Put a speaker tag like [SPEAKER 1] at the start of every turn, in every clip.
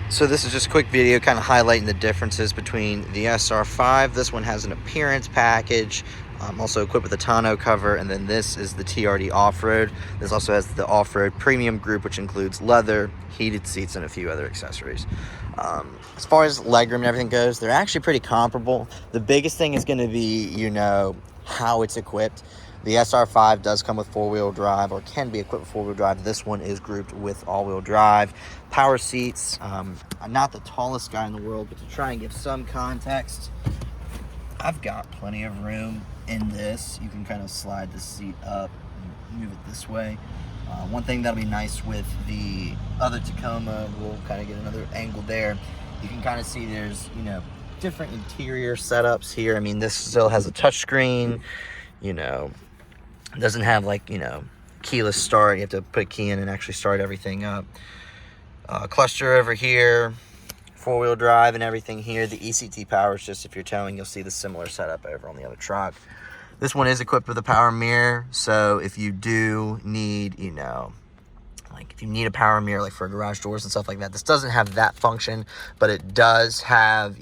[SPEAKER 1] So this is just a quick video kind of highlighting the differences between the SR5. This one has an appearance package, also equipped with a tonneau cover, and then this is the TRD off-road. This also has the off-road premium group, which includes leather, heated seats, and a few other accessories. As far as legroom and everything goes, they're actually pretty comparable. The biggest thing is going to be, how it's equipped. The SR5 does come with four-wheel drive, or can be equipped with four-wheel drive. This one is grouped with all-wheel drive. Power seats. I'm not the tallest guy in the world, but to try and give some context, I've got plenty of room in this. You can kind of slide the seat up and move it this way. One thing that'll be nice with the other Tacoma, we'll kind of get another angle there. You can kind of see there's, different interior setups here. I mean, this still has a touchscreen, it doesn't have keyless start. You have to put a key in and actually start everything up. Cluster over here, four-wheel drive and everything here. The ECT power is just, if you're towing, you'll see the similar setup over on the other truck. This one is equipped with a power mirror, so if you do need, if you need a power mirror, like for garage doors and stuff like that, this doesn't have that function, but it does have,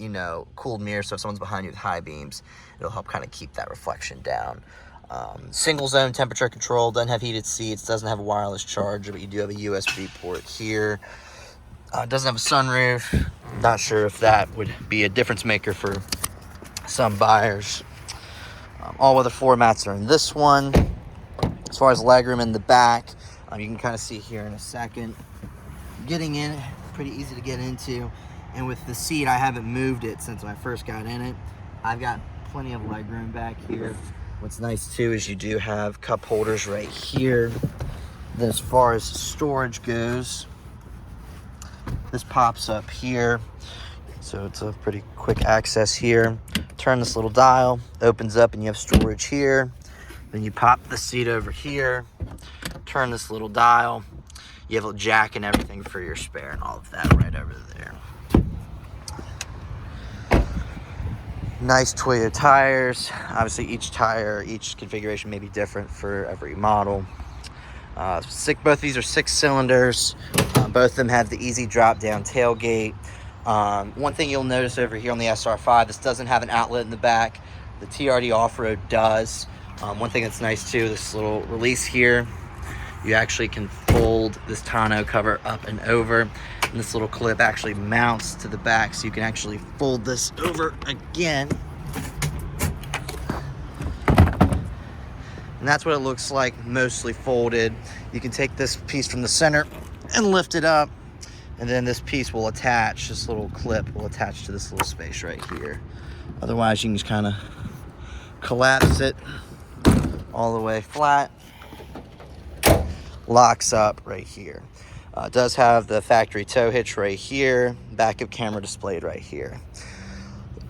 [SPEAKER 1] cooled mirror, so if someone's behind you with high beams, it'll help kind of keep that reflection down. Single zone temperature control, doesn't have heated seats, doesn't have a wireless charger, but you do have a USB port here. Doesn't have a sunroof. Not sure if that would be a difference maker for some buyers. All weather floor mats are in this one. As far as legroom in the back, you can kind of see here in a second. Getting in, pretty easy to get into. And with the seat, I haven't moved it since I first got in it. I've got plenty of legroom back here. What's nice too is you do have cup holders right here. Then as far as storage goes, this pops up here. So it's a pretty quick access here. Turn this little dial, opens up and you have storage here. Then you pop the seat over here, turn this little dial. You have a jack and everything for your spare and all of that right over there. Nice Toyo tires. Obviously each tire, each configuration may be different for every model. Both of these are 6 cylinders. Both of them have the easy drop down tailgate. One thing you'll notice over here on the SR5, this doesn't have an outlet in the back. The TRD off-road does. One thing that's nice too, this little release here, you actually can fold this tonneau cover up and over, and this little clip actually mounts to the back, so you can actually fold this over again. And that's what it looks like, mostly folded. You can take this piece from the center and lift it up, and then this piece will attach, this little clip will attach to this little space right here. Otherwise, you can just kind of collapse it all the way flat. Locks up right here. It does have the factory tow hitch right here, backup camera displayed right here.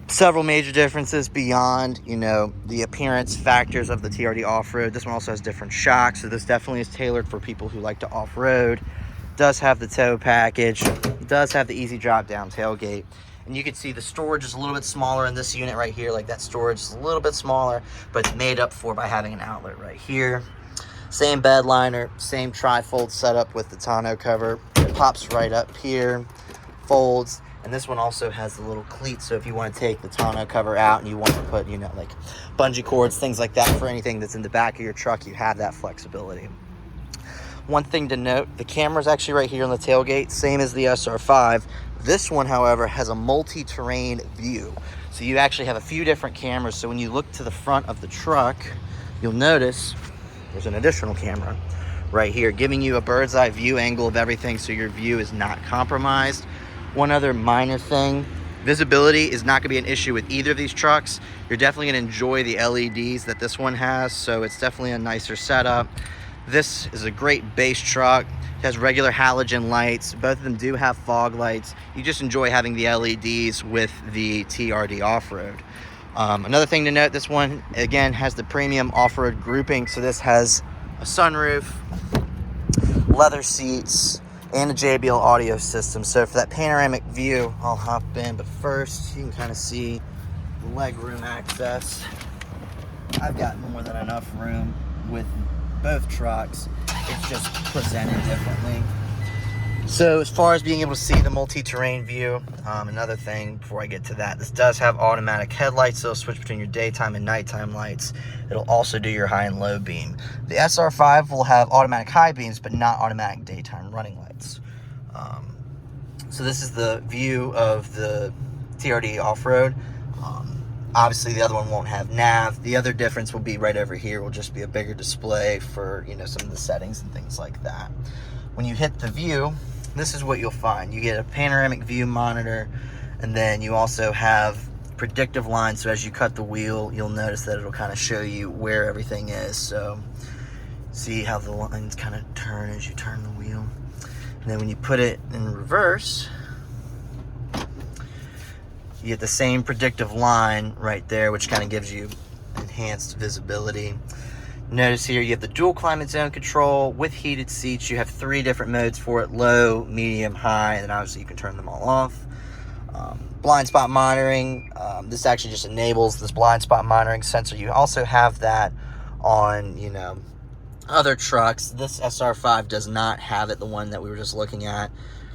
[SPEAKER 1] Several major differences beyond, the appearance factors of the TRD off-road. This one also has different shocks, so this definitely is tailored for people who like to off-road. Does have the tow package. It does have the easy drop down tailgate. And you can see the storage is a little bit smaller in this unit right here. Like that storage is a little bit smaller, but it's made up for by having an outlet right here. Same bed liner, same tri-fold setup with the tonneau cover. It pops right up here, folds, and this one also has the little cleat, so if you want to take the tonneau cover out and you want to put, like bungee cords, things like that for anything that's in the back of your truck, you have that flexibility. One thing to note, the camera's actually right here on the tailgate, same as the SR5. This one, however, has a multi-terrain view. So you actually have a few different cameras, so when you look to the front of the truck, you'll notice there's an additional camera right here, giving you a bird's eye view angle of everything so your view is not compromised. One other minor thing, visibility is not gonna be an issue with either of these trucks. You're definitely gonna enjoy the LEDs that this one has, so it's definitely a nicer setup. This is a great base truck. It has regular halogen lights. Both of them do have fog lights. You just enjoy having the LEDs with the TRD off-road. Another thing to note, this one, again, has the premium off-road grouping. So this has a sunroof, leather seats, and a JBL audio system. So for that panoramic view, I'll hop in. But first, you can kind of see the legroom access. I've got more than enough room with both trucks. It's just presented differently. So as far as being able to see the multi-terrain view, another thing before I get to that, this does have automatic headlights, so it'll switch between your daytime and nighttime lights. It'll also do your high and low beam. The SR5 will have automatic high beams, but not automatic daytime running lights. So this is the view of the TRD off-road. Obviously the other one won't have nav. The other difference will be right over here, will just be a bigger display for, you know, some of the settings and things like that. When you hit the view, this is what you'll find. You get a panoramic view monitor, and then you also have predictive lines. So as you cut the wheel, you'll notice that it'll kind of show you where everything is. So see how the lines kind of turn as you turn the wheel. And then when you put it in reverse, you get the same predictive line right there, which kind of gives you enhanced visibility. Notice here you have the dual climate zone control with heated seats. You have 3 different modes for it: low, medium, high, and then obviously you can turn them all off. Blind spot monitoring, this actually just enables this blind spot monitoring sensor. You also have that on, you know, other trucks. This SR5 does not have it, the one that we were just looking at.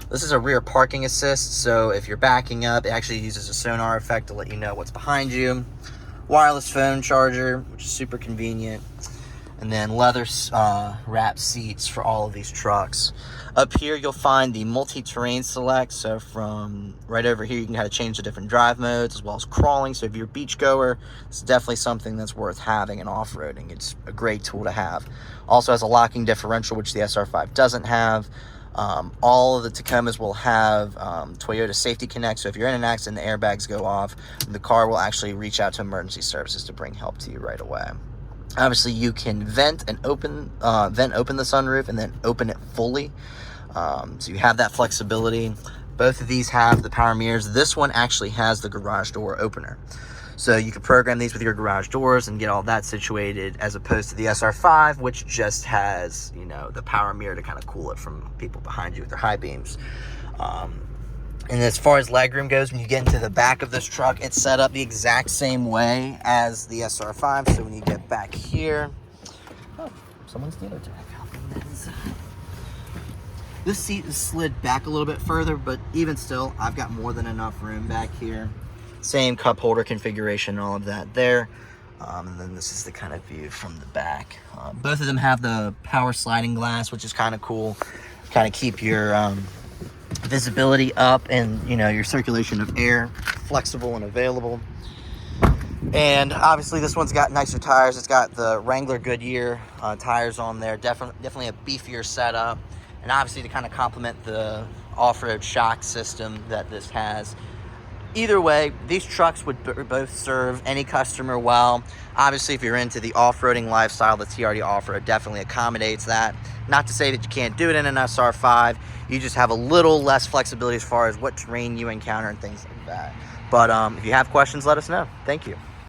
[SPEAKER 1] This is a rear parking assist, so if you're backing up, it actually uses a sonar effect to let you know what's behind you. Wireless phone charger, which is super convenient. And then leather wrapped seats for all of these trucks. Up here, you'll find the multi-terrain select. So from right over here, you can kind of change the different drive modes as well as crawling. So if you're a beach goer, it's definitely something that's worth having in off-roading. It's a great tool to have. Also has a locking differential, which the SR5 doesn't have. All of the Tacomas will have Toyota Safety Connect. So if you're in an accident, the airbags go off, the car will actually reach out to emergency services to bring help to you right away. Obviously, you can vent open the sunroof and then open it fully. So you have that flexibility. Both of these have the power mirrors. This one actually has the garage door opener. So you can program these with your garage doors and get all that situated, as opposed to the SR5, which just has, you know, the power mirror to kind of cool it from people behind you with their high beams. And as far as legroom goes, when you get into the back of this truck, it's set up the exact same way as the SR5. So when you get back here, oh, someone's dealer tag. This seat is slid back a little bit further, but even still, I've got more than enough room back here. Same cup holder configuration, all of that there. And then this is the kind of view from the back. Both of them have the power sliding glass, which is kind of cool. Kind of keep your visibility up and, you know, your circulation of air flexible and available. And obviously this one's got nicer tires. It's got the Wrangler Goodyear tires on there. Definitely a beefier setup. And obviously to kind of complement the off-road shock system that this has. Either way, these trucks would both serve any customer well. Obviously, if you're into the off-roading lifestyle, the TRD off-road definitely accommodates that. Not to say that you can't do it in an SR5. You just have a little less flexibility as far as what terrain you encounter and things like that. But if you have questions, let us know. Thank you.